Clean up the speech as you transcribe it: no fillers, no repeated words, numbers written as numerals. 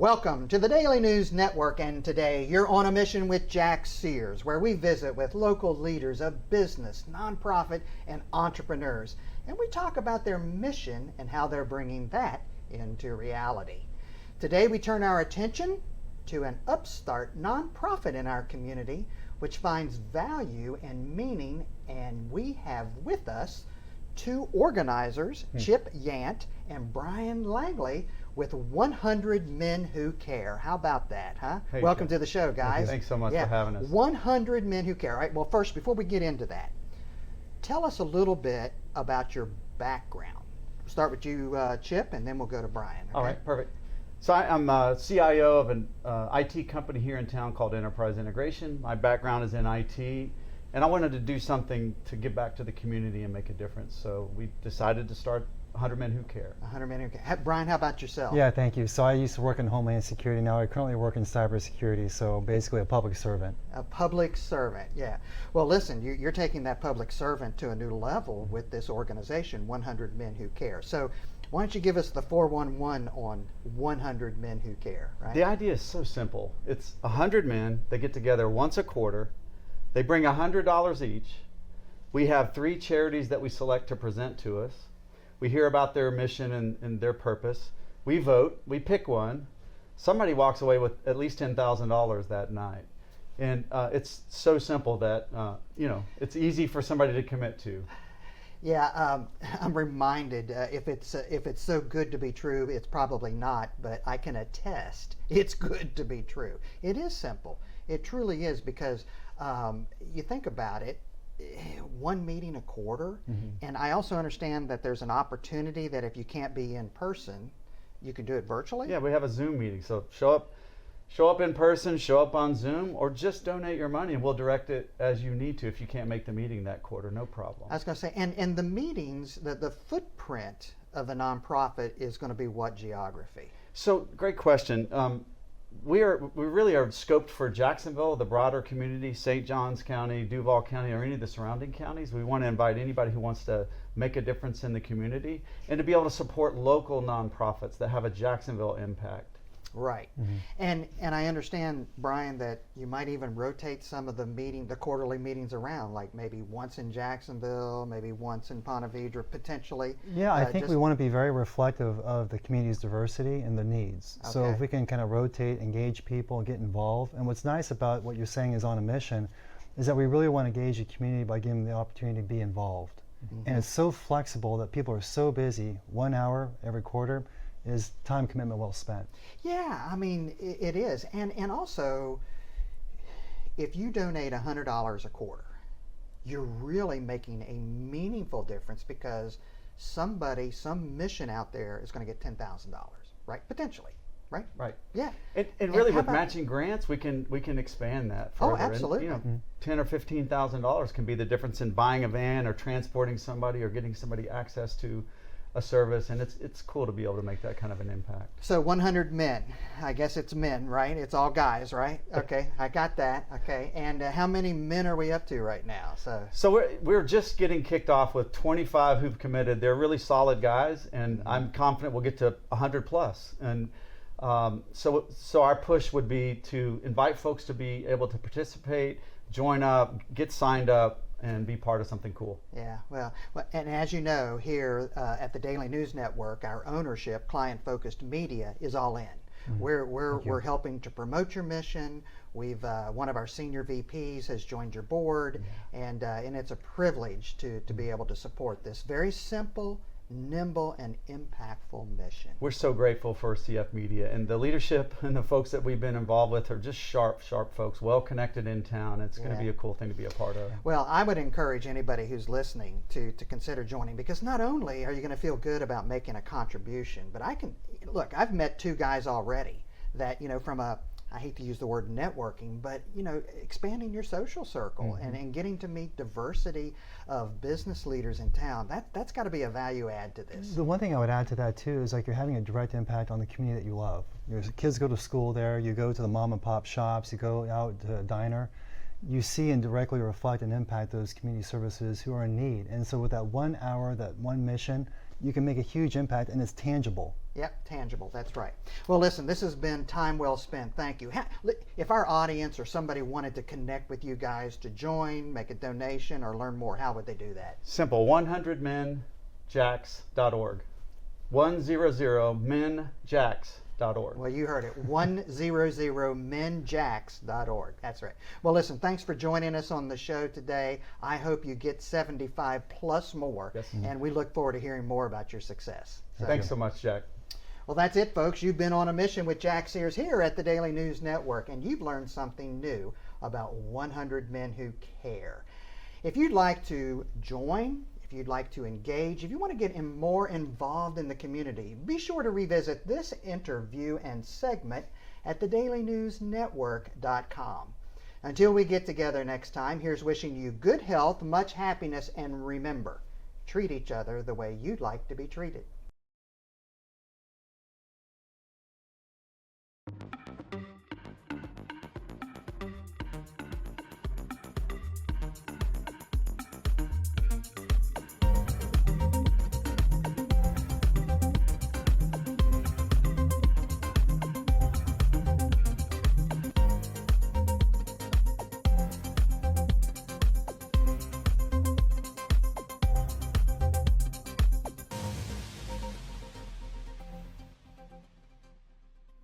Welcome to the Daily News Network, and today you're on a mission with Jack Sears, where we visit with local leaders of business, nonprofit, and entrepreneurs, and we talk about their mission and how they're bringing that into reality. Today we turn our attention to an upstart nonprofit in our community which finds value and meaning, and we have with us two organizers, Chip Yant and Bryan Langley, with 100 Men Who Care. How about that, huh? Hey, welcome to the show, guys. Thanks so much for having us. 100 Men Who Care. All right, well, first, before we get into that, tell us a little bit about your background. We'll start with you, Chip, and then we'll go to Bryan. Okay? All right, perfect. So I'm CIO of an IT company here in town called Enterprise Integration. My background is in IT, and I wanted to do something to give back to the community and make a difference. So we decided to start 100 Men Who Care. 100 Men Who Care. Bryan, how about yourself? Yeah, thank you. So I used to work in Homeland Security. Now I currently work in cybersecurity, so basically a public servant. A public servant, yeah. Well, listen, you're taking that public servant to a new level with this organization, 100 Men Who Care. So why don't you give us the 411 on 100 Men Who Care, right? The idea is so simple. It's 100 men. They get together once a quarter. They bring $100 each. We have 3 charities that we select to present to us. We hear about their mission and their purpose. We vote. We pick one. Somebody walks away with at least $10,000 that night. And it's so simple that, it's easy for somebody to commit to. Yeah, I'm reminded, if it's so good to be true, it's probably not, but I can attest it's good to be true. It is simple. It truly is, because you think about it, one meeting a quarter, and I also understand that there's an opportunity that if you can't be in person, you can do it virtually. Yeah, we have a Zoom meeting, so show up in person, show up on Zoom, or just donate your money and we'll direct it as you need to if you can't make the meeting that quarter, no problem. I was going to say, and the meetings, the footprint of the nonprofit is going to be what geography? So, great question. We really are scoped for Jacksonville, the broader community, St. Johns County, Duval County, or any of the surrounding counties. We want to invite anybody who wants to make a difference in the community and to be able to support local nonprofits that have a Jacksonville impact. Right. And I understand, Bryan, that you might even rotate some of the quarterly meetings around, like maybe once in Jacksonville, maybe once in Ponte Vedra, potentially. Yeah, I think we want to be very reflective of the community's diversity and the needs. Okay. So if we can kind of rotate, engage people, get involved. And what's nice about what you're saying is on a mission is that we really want to engage the community by giving them the opportunity to be involved. And it's so flexible that people are so busy, 1 hour every quarter is time commitment well spent. Yeah, I mean, it is. And also, if you donate $100 a quarter, you're really making a meaningful difference, because some mission out there is going to get $10,000, right? Potentially, right? Right. Yeah. And really, with matching grants, we can expand that further. Oh, absolutely. And, $10,000 or $15,000 can be the difference in buying a van or transporting somebody or getting somebody access to a service, and it's cool to be able to make that kind of an impact. So 100 men, I guess it's men, right? It's all guys, right? Okay, I got that. Okay, and how many men are we up to right now? So we're just getting kicked off with 25 who've committed. They're really solid guys, and I'm confident we'll get to 100 plus. And so our push would be to invite folks to be able to participate, join up, get signed up, and be part of something cool. Yeah, well, and as you know, here at the Daily News Network, our ownership, client-focused media, is all in. We're helping to promote your mission. We've one of our senior VPs has joined your board, and it's a privilege to be able to support this very simple, nimble, and impactful mission. We're so grateful for CF Media, and the leadership and the folks that we've been involved with are just sharp folks, well connected in town. It's going to be a cool thing to be a part of. Well, I would encourage anybody who's listening to consider joining, because not only are you going to feel good about making a contribution, but I've met 2 guys already that, from I hate to use the word networking, but expanding your social circle and getting to meet diversity of business leaders in town, that's got to be a value add to this. The one thing I would add to that too is, like, you're having a direct impact on the community that you love. Your kids go to school there, you go to the mom and pop shops, you go out to a diner, you see and directly reflect and impact those community services who are in need. And so with that 1 hour, that one mission, you can make a huge impact, and it's tangible. Yep, tangible. That's right. Well, listen, this has been time well spent. Thank you. If our audience or somebody wanted to connect with you guys to join, make a donation, or learn more, how would they do that? Simple. 100menjacks.org. 100menjacks.org. Well, you heard it. 100menjacks.org. That's right. Well, listen, thanks for joining us on the show today. I hope you get 75 plus more. Yes. And we look forward to hearing more about your success. Thanks so much, Jack. Well, that's it, folks. You've been on a mission with Jack Sears here at the Daily News Network, and you've learned something new about 100 Men Who Care. If you'd like to join, if you'd like to engage, if you want to get more involved in the community, be sure to revisit this interview and segment at thedailynewsnetwork.com. Until we get together next time, here's wishing you good health, much happiness, and remember, treat each other the way you'd like to be treated.